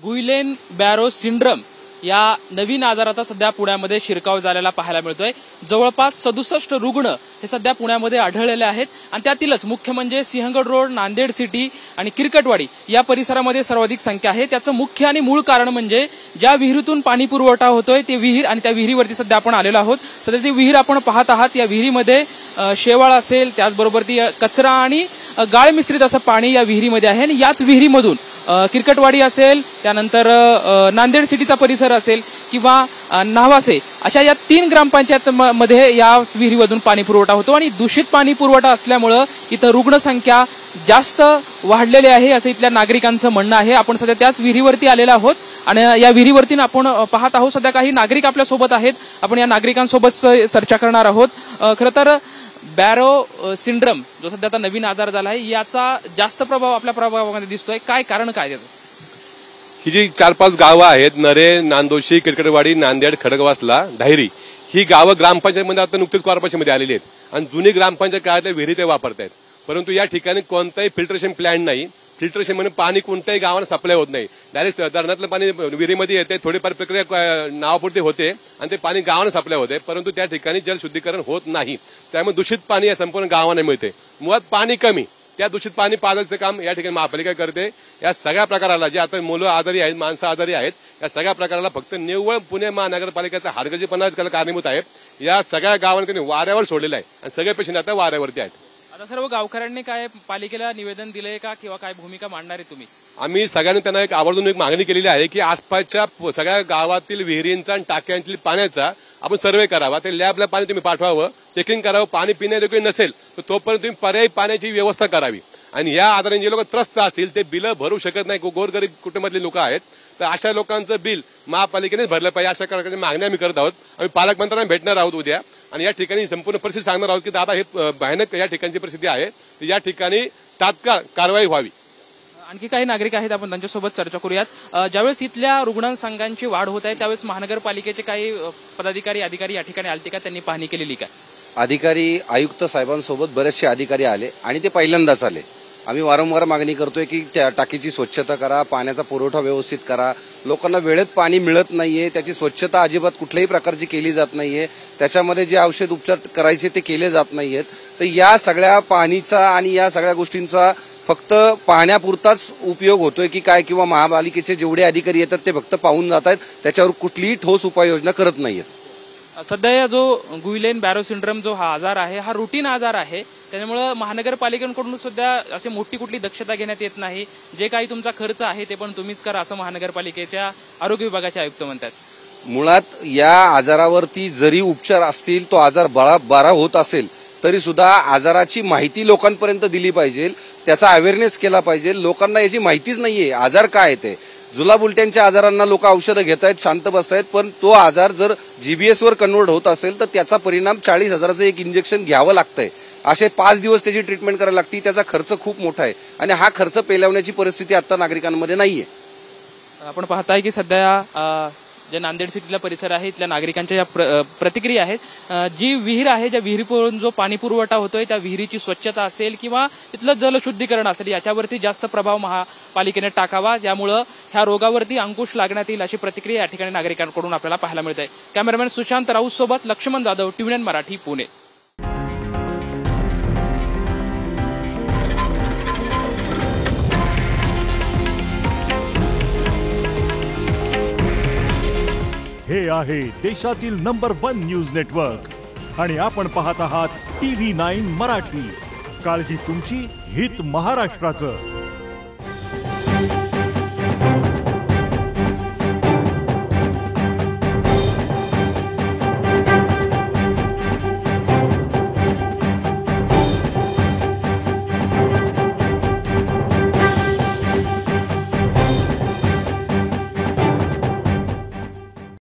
Guillain barrow syndrome या नवीन आजाराचा सध्या पुण्यामध्ये शिरकाव झालेला पाहायला मिळतोय। जवळपास 67 रुग्ण हे सध्या पुण्यामध्ये आढळलेले आहेत आणि त्यातीलच मुख्य म्हणजे सिंहगड रोड, नांदेड सिटी आणि किरकटवाडी या परिसरामध्ये सर्वाधिक संख्या आहे। त्याचं मुख्य आणि मूळ कारण म्हणजे ज्या विहिरीतून पाणी पुरवठा होतोय ते विहीर आणि त्या विहिरीवरती सध्या आपण आलेलो आहोत। सध्या ती विहीर आपण पाहत आहात। या विहिरीमध्ये शेवाळ असेल, त्याचबरोबर ती कचरा आणि गाळ मिश्रित असं पाणी या विहिरीमध्ये आहे आणि याच विहिरीमधून किरकटवाडी असेल, त्यानंतर नांदेड सिटीचा परिसर असेल किंवा नावासे अशा या 3 ग्रामपंचायत मध्ये या विहिरीमधून पाणी पुरवठा होतो आणि दूषित पाणी पुरवठा असल्यामुळे इथं रुग्णसंख्या जास्त वाढलेली आहे असं इथल्या नागरिकांचं म्हणणं आहे। आपण सध्या त्याच विहिरीवरती आलेलो आहोत आणि या विहिरीवरती आपण पाहत आहोत सध्या काही नागरिक आपल्या सोबत आहेत। आपण या नागरिकांसोबत चर्चा करणार आहोत। खरं तर बॅरो सिंड्रम जो सध्या आता नवीन आजार झाला आहे याचा जास्त प्रभाव आपल्या प्रभागामध्ये दिसतोय, काय कारण काय त्याचं? ही जी 4-5 गावं आहेत, नरे, नांदोशी, किरकटवाडी, नांदेड, खडकवासला, धायरी, ही गावं ग्रामपंचायतमध्ये आता नुकतीच कॉर्पोरेशनमध्ये आलेली आहेत आणि जुनी ग्रामपंचायत काळातल्या विहिरी ते वापरतायत। परंतु या ठिकाणी कोणताही फिल्ट्रेशन प्लॅन नाही। फिल्ट्रेशन म्हणजे पाणी कोणत्याही गावांना सप्लाय होत नाही, डायरेक्ट धरणातलं पाणी विहिरीमध्ये येते। थोडीफार प्रक्रिया नावापुरती होते आणि ते पाणी गावांना सप्लाय होते, परंतु त्या ठिकाणी जलशुद्धीकरण होत नाही। त्यामुळे दूषित पाणी या संपूर्ण गावांना मिळते। मुळात पाणी कमी, त्या दूषित पाणी पाजायचं काम या ठिकाणी महापालिका करते। या सगळ्या प्रकाराला जे आता मुलं आजारी आहेत, माणसं आजारी आहेत, या सगळ्या प्रकाराला फक्त निव्वळ पुणे महानगरपालिकेचा हलगर्जीपणा कारणीभूत आहे। या सगळ्या गावांना त्यांनी वाऱ्यावर सोडलेलं आहे आणि सगळे पेशंट आता वाऱ्यावरती आहेत। आता सर्व गावकऱ्यांनी काय पालिकेला निवेदन दिलंय का किंवा काय भूमिका मांडणार आहे तुम्ही? आम्ही सगळ्यांनी त्यांना आवर्जून मागणी केलेली आहे की आसपासच्या सगळ्या गावातील विहिरींचा आणि टाक्यांतील पाण्याचा आपण सर्व्हे करावा। ते लॅबला पाणी तुम्ही पाठवावं, चेकिंग करावं। पाणी पिण्यायोग्य नसेल तर तोपर्यंत तुम्ही पर्यायी पाण्याची व्यवस्था करावी। आणि या आजाराने जे लोक त्रस्त असतील ते बिलं भरू शकत नाही, गोरगरीब कुटुंबातले लोक आहेत, तर अशा लोकांचं बिल महापालिकेनेच भरलं पाहिजे अशा प्रकारची मागणी आम्ही करत आहोत। आम्ही पालकमंत्र्यांना भेटणार आहोत उद्या आणि या ठिकाणी संपूर्ण परिस्थिती सांगणार आहोत की दादा हे भयानक या ठिकाणची परिस्थिती आहे, तर या ठिकाणी तात्काळ कारवाई व्हावी। आणखी काही नागरिक आहेत, आपण त्यांच्यासोबत चर्चा करूयात। ज्यावेळेस इथल्या रुग्णसंख्यांची वाढ होत आहे त्यावेळेस महानगरपालिकेचे काही पदाधिकारी अधिकारी या ठिकाणी आलते का? त्यांनी पाहणी केलेली का? अधिकारी आयुक्त साहेबांसोबत बरेचसे अधिकारी आले आणि ते पहिल्यांदाच आले। आम्ही वारंवार मागणी करतोय की त्या टाकीची स्वच्छता करा, पाण्याचा पुरवठा व्यवस्थित करा। लोकांना वेळेत पाणी मिळत नाहीये, त्याची स्वच्छता अजिबात कुठल्याही प्रकारची केली जात नाहीये, त्याच्यामध्ये जे औषध उपचार करायचे ते केले जात नाहीयेत। तर या सगळ्या पाणीचा आणि या सगळ्या गोष्टींचा फक्त पाण्यापुरताच उपयोग होतोय की काय, किंवा महापालिकेचे जेवढे अधिकारी येतात ते फक्त पाहून जात आहेत, त्याच्यावर कुठलीही ठोस उपाययोजना करत नाहीयेत। सध्या जो गुइलेन बॅरो सिंड्रम जो हा आजार आहे हा रुटीन आजार आहे, त्यामुळे महानगरपालिकेकडून सुद्धा असे मोठी कुठली दक्षता घेण्यात येत नाही। जे काही तुमचा खर्च आहे ते पण तुम्हीच करा असं महानगरपालिकेच्या आरोग्य विभागाचे आयुक्त म्हणतात। मुळात या आजारावरती जरी उपचार असतील, तो आजार बरा होत असेल तरी सुद्धा आजाराची माहिती लोकांपर्यंत दिली पाहिजे, त्याचा अवेअरनेस केला पाहिजे। लोकांना याची माहितीच नाहीये आजार काय ते। जुलाब उलट्यांच्या आजारांना लोक औषधं घेत आहेत, शांत बसतायत, पण तो आजार जर जीबीएस वर कन्वर्ट होत असेल तर त्याचा परिणाम 40,000चं एक इंजेक्शन घ्यावं लागतंय। असे 5 दिवस त्याची ट्रीटमेंट करायला लागते, त्याचा खर्च खूप मोठा आहे आणि हा खर्च पेलवण्याची परिस्थिती आता नागरिकांमध्ये नाहीये। आपण पाहताय की सध्या जे नांदेड सिटीला परिसर आहे इथल्या नागरिकांच्या ज्या प्रतिक्रिया आहेत, जी विहीर आहे, ज्या विहिरीवरून जो पाणी पुरवठा होतोय त्या विहिरीची स्वच्छता असेल किंवा तिथलं जलशुद्धीकरण असेल याच्यावरती जास्त प्रभाव महापालिकेने टाकावा, ज्यामुळं ह्या रोगावरती अंकुश लागण्यात येईल अशी प्रतिक्रिया या ठिकाणी नागरिकांकडून आपल्याला पाहायला मिळते। कॅमेरामॅन सुशांत राऊत सोबत लक्ष्मण जाधव, TVN मराठी, पुणे। हे आहे देशातील नंबर 1 न्यूज नेटवर्क आणि आपण पाहत आहात TV9 मराठी। काळजी तुमची, हित महाराष्ट्राचं।